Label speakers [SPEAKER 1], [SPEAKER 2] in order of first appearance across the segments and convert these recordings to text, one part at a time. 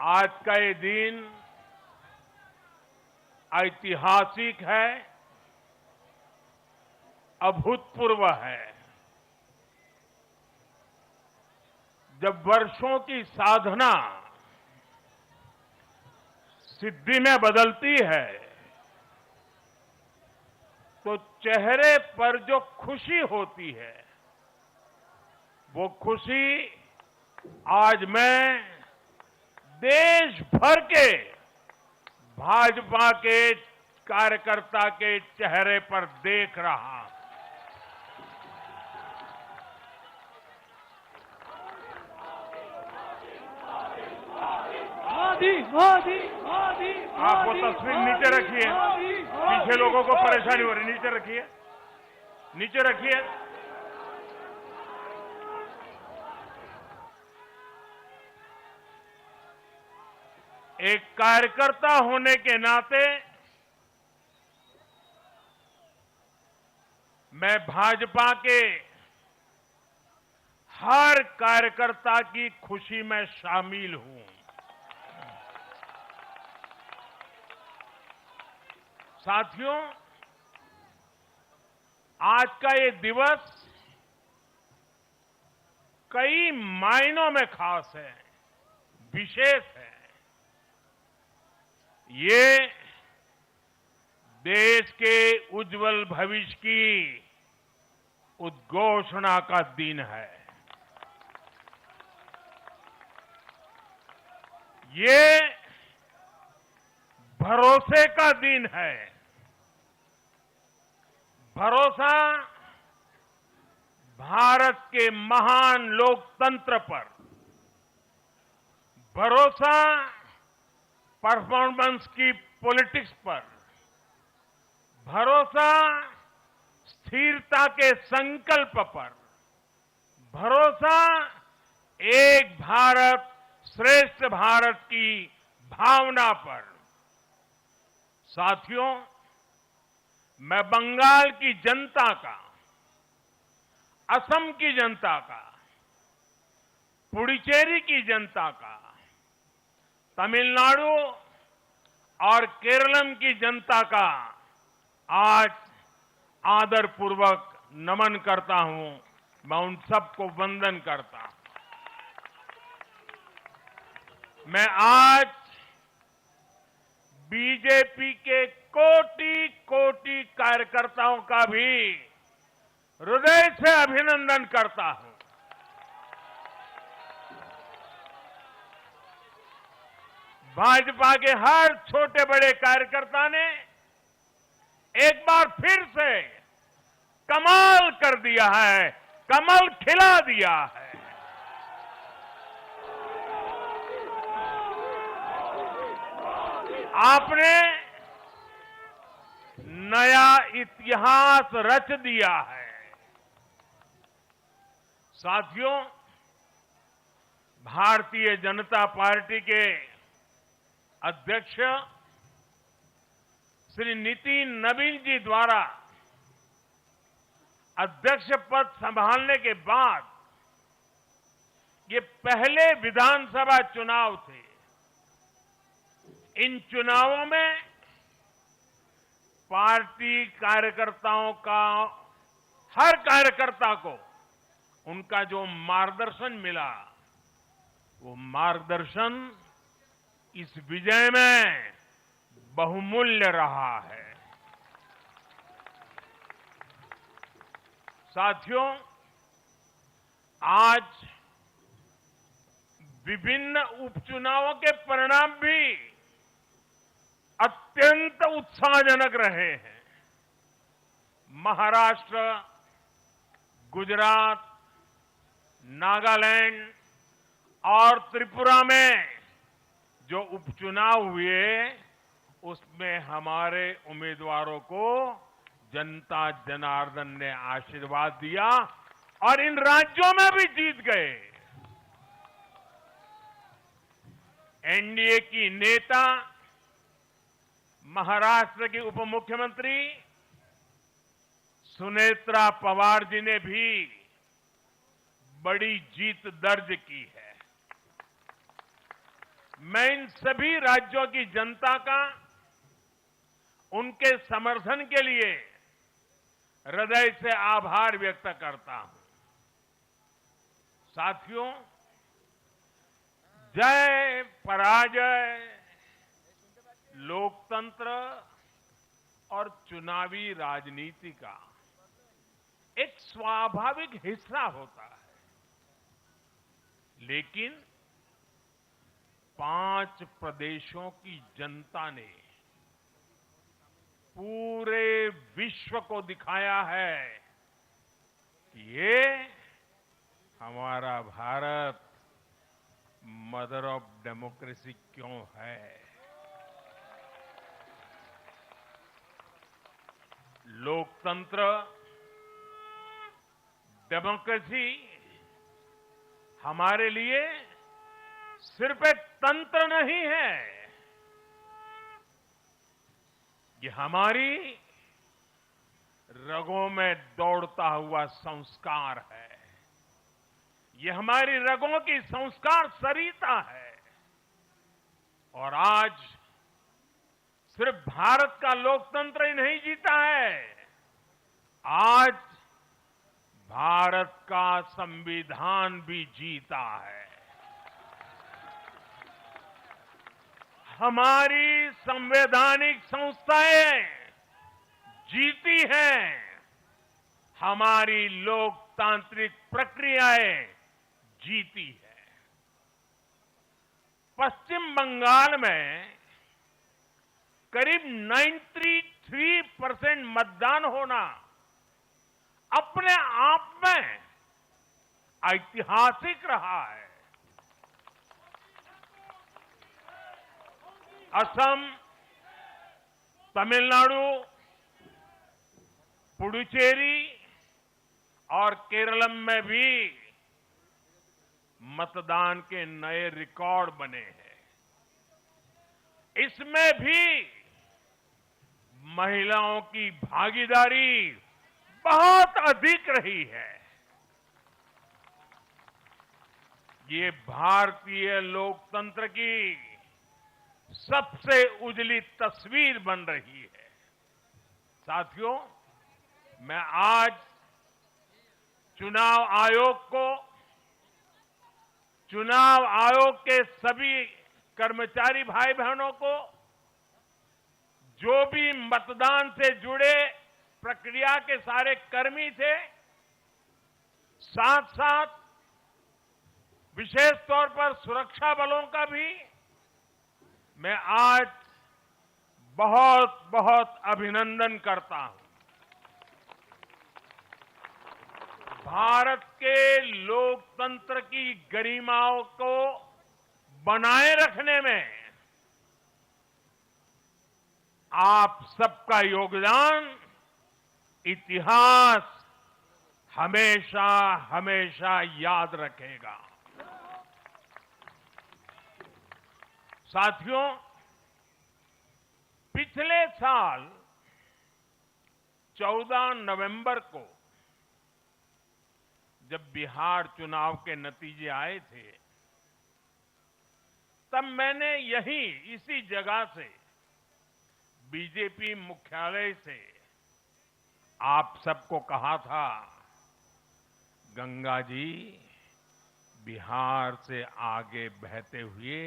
[SPEAKER 1] आज का ये दिन ऐतिहासिक है, अभूतपूर्व है। जब वर्षों की साधना सिद्धि में बदलती है तो चेहरे पर जो खुशी होती है वो खुशी आज मैं देश भर के भाजपा के कार्यकर्ता के चेहरे पर देख रहा हूं।
[SPEAKER 2] मोदी मोदी मोदी
[SPEAKER 1] आप वो तस्वीर नीचे रखिए, पीछे लोगों को परेशानी हो रही, नीचे रखिए, नीचे रखिए। एक कार्यकर्ता होने के नाते मैं भाजपा के हर कार्यकर्ता की खुशी में शामिल हूं। साथियों, आज का ये दिवस कई मायनों में खास है, विशेष है। ये देश के उज्जवल भविष्य की उद्घोषणा का दिन है। ये भरोसे का दिन है। भरोसा भारत के महान लोकतंत्र पर, भरोसा परफॉर्मेंस की पॉलिटिक्स पर, भरोसा स्थिरता के संकल्प पर, भरोसा एक भारत श्रेष्ठ भारत की भावना पर। साथियों, मैं बंगाल की जनता का, असम की जनता का, पुडुचेरी की जनता का, तमिलनाडु और केरलम की जनता का आज आदरपूर्वक नमन करता हूं। मैं उन सबको वंदन करता हूं। मैं आज बीजेपी के कोटि कोटि कार्यकर्ताओं का भी हृदय से अभिनंदन करता हूं। भाजपा के हर छोटे बड़े कार्यकर्ता ने एक बार फिर से कमाल कर दिया है, कमल खिला दिया है। आपने नया इतिहास रच दिया है। साथियों, भारतीय जनता पार्टी के अध्यक्ष श्री नितिन नवीन जी द्वारा अध्यक्ष पद संभालने के बाद ये पहले विधानसभा चुनाव थे। इन चुनावों में पार्टी कार्यकर्ताओं का, हर कार्यकर्ता को उनका जो मार्गदर्शन मिला, वो मार्गदर्शन इस विजय में बहुमूल्य रहा है। साथियों, आज विभिन्न उपचुनावों के परिणाम भी अत्यंत उत्साहजनक रहे हैं। महाराष्ट्र, गुजरात, नागालैंड और त्रिपुरा में जो उपचुनाव हुए, उसमें हमारे उम्मीदवारों को जनता जनार्दन ने आशीर्वाद दिया और इन राज्यों में भी जीत गए। एनडीए की नेता, महाराष्ट्र की उप मुख्यमंत्री सुनेत्रा पवार जी ने भी बड़ी जीत दर्ज की है। मैं इन सभी राज्यों की जनता का उनके समर्थन के लिए हृदय से आभार व्यक्त करता हूं। साथियों, जय पराजय लोकतंत्र और चुनावी राजनीति का एक स्वाभाविक हिस्सा होता है, लेकिन 5 प्रदेशों की जनता ने पूरे विश्व को दिखाया है कि ये हमारा भारत मदर ऑफ डेमोक्रेसी क्यों है। लोकतंत्र, डेमोक्रेसी हमारे लिए सिर्फ एक तंत्र नहीं है, ये हमारी रगों में दौड़ता हुआ संस्कार है। ये हमारी रगों की संस्कार सरिता है। और आज सिर्फ भारत का लोकतंत्र ही नहीं जीता है, आज भारत का संविधान भी जीता है। हमारी संवैधानिक संस्थाएं जीती हैं, हमारी लोकतांत्रिक प्रक्रियाएं जीती है। पश्चिम बंगाल में करीब 93% मतदान होना अपने आप में ऐतिहासिक रहा है। असम, तमिलनाडु, पुडुचेरी और केरलम में भी मतदान के नए रिकॉर्ड बने हैं। इसमें भी महिलाओं की भागीदारी बहुत अधिक रही है। ये भारतीय लोकतंत्र की सबसे उजली तस्वीर बन रही है। साथियों, मैं आज चुनाव आयोग के सभी कर्मचारी भाई बहनों को, जो भी मतदान से जुड़े प्रक्रिया के सारे कर्मी थे, साथ साथ विशेष तौर पर सुरक्षा बलों का भी मैं आज बहुत बहुत अभिनंदन करता हूं। भारत के लोकतंत्र की गरिमाओं को बनाए रखने में आप सबका योगदान इतिहास हमेशा हमेशा याद रखेगा। साथियों, पिछले साल 14 नवंबर को जब बिहार चुनाव के नतीजे आए थे, तब मैंने इसी जगह से बीजेपी मुख्यालय से आप सबको कहा था, गंगा जी बिहार से आगे बहते हुए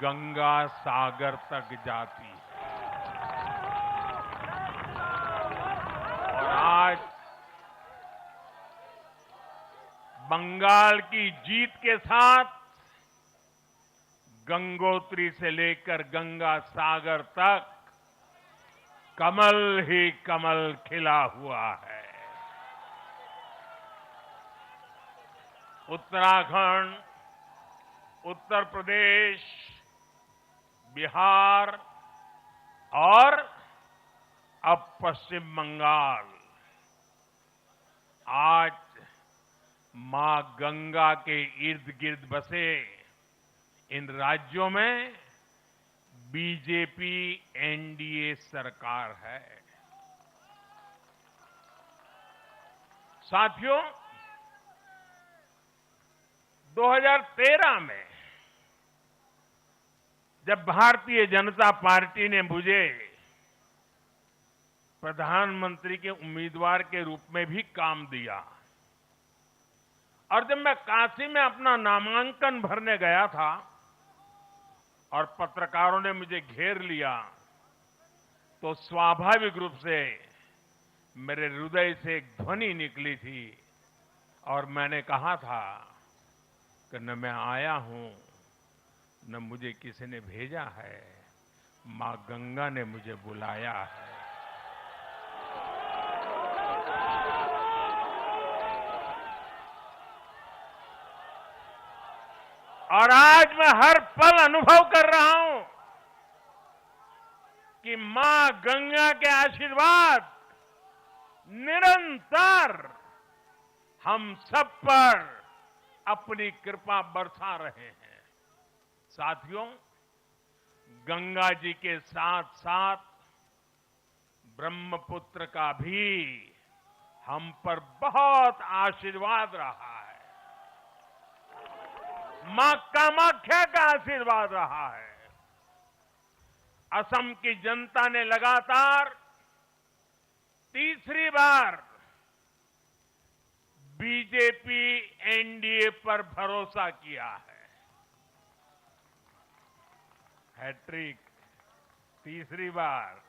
[SPEAKER 1] गंगा सागर तक जाती है। और आज बंगाल की जीत के साथ गंगोत्री से लेकर गंगा सागर तक कमल ही कमल खिला हुआ है। उत्तराखंड, उत्तर प्रदेश, बिहार और अब पश्चिम बंगाल आज मां गंगा के इर्द गिर्द बसे इन राज्यों में बीजेपी एनडीए सरकार है। साथियों, 2013 में जब भारतीय जनता पार्टी ने मुझे प्रधानमंत्री के उम्मीदवार के रूप में भी काम दिया और जब मैं काशी में अपना नामांकन भरने गया था और पत्रकारों ने मुझे घेर लिया तो स्वाभाविक रूप से मेरे हृदय से एक ध्वनि निकली थी और मैंने कहा था कि न मैं आया हूं न मुझे किसी ने भेजा है, मां गंगा ने मुझे बुलाया है। और आज मैं हर पल अनुभव कर रहा हूं कि मां गंगा के आशीर्वाद निरंतर हम सब पर अपनी कृपा बरसा रहे हैं। साथियों, गंगा जी के साथ साथ ब्रह्मपुत्र का भी हम पर बहुत आशीर्वाद रहा है। मां कामाख्या का आशीर्वाद रहा है। असम की जनता ने लगातार तीसरी बार बीजेपी एनडीए पर भरोसा किया है। हैट्रिक तीसरी बार।